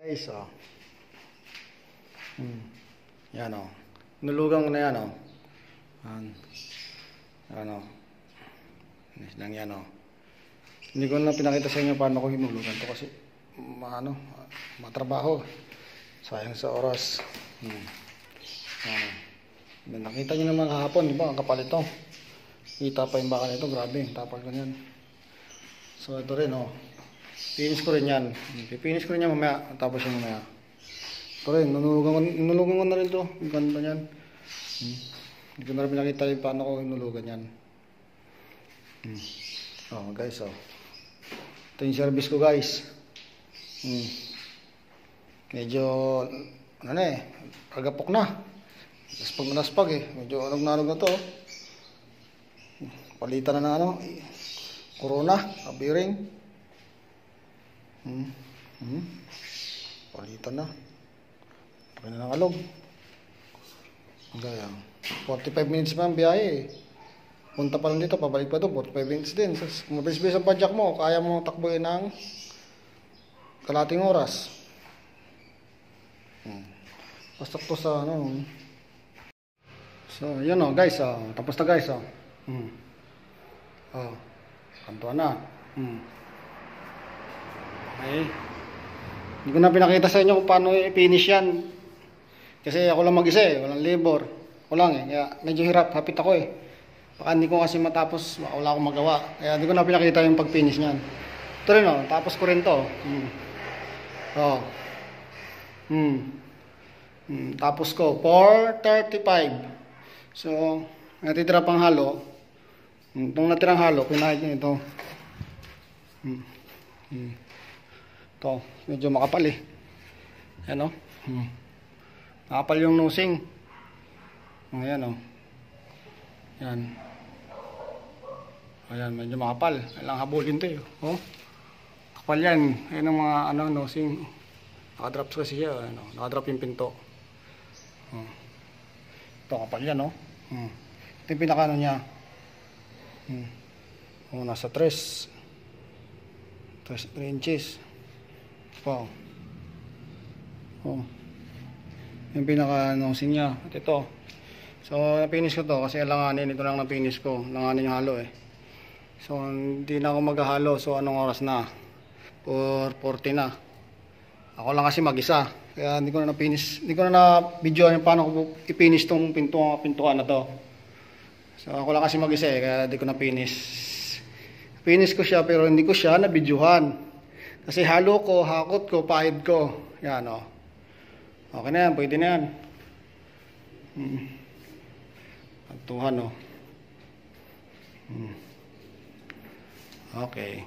Guys, yan nulugang ko na yan lang yan hindi ko na pinakita sa inyo paano ko hinulugan to kasi matrabaho, sayang sa oras. Nakita nyo naman kahapon, di ba, ang kapal ito, kita pa yung bakal ito, grabe, tapal ganyan. So ito rin finish ko rin yan. Finish ko rin yan mamaya. Tapos yung mamaya. Ito rin. Nunulugan ko na rin ito. Ang ganda yan. Hindi ko na rin pinakita yung paano ko nunulugan yan. Guys, ito yung service ko, guys. Medyo, agapok na. Naspag na naspag Medyo anog na to. Palitan na Corona, kabiring. Palitan na. Okay na ng alog. Gaya. 45 minutes pa ang biyahe Punta pa lang dito, pabalik pa doon, 45 minutes din. Kung mabilis-bilis ang padjak mo, kaya mo takbuhin ng kalating oras. Basta to sa So, yun guys, tapos na guys, kantuan na. Okay. Hindi ko na pinakita sa inyo kung paano i-finish yan. Kasi ako lang mag-isa walang labor. Ako lang kaya medyo hapit ako Baka hindi ko kasi matapos, wala akong magawa. Kaya hindi ko na pinakita yung pag-finish niyan. Ito rin tapos ko rin to. Tapos ko 4:35. So, natitira pang halo. Itong natirang halo, pinahid nyo ito. Ito, medyo makapal Ayan makapal yung nosing. Ayan Ayan. Ayan, medyo makapal. Kailangan habulin ito Kapal yan. Ayan ang mga nosing. Nakadrops kasi siya. Nakadrop yung pinto. Ito, kapal yan Ito yung pinaka niya. Nasa 3 inches. Wow. Yung pinaka-nosing niya. At ito. So, na-finish ko to kasi langanin. Ito lang na-finish ko. Langanin yung halo So, hindi na ako maghahalo. So, anong oras na? 4:40 na. Ako lang kasi mag-isa. Kaya hindi ko na na-finish. Hindi ko na na-video yung paano ko i-finish tong pintuan na to. So, ako lang kasi mag-isa kaya hindi ko na-finish. Finish ko siya pero hindi ko siya na-videohan. Kasi halo ko, hakot ko, pahid ko. Yan Okay na yan, pwede na yan. Pagtuhan Okay.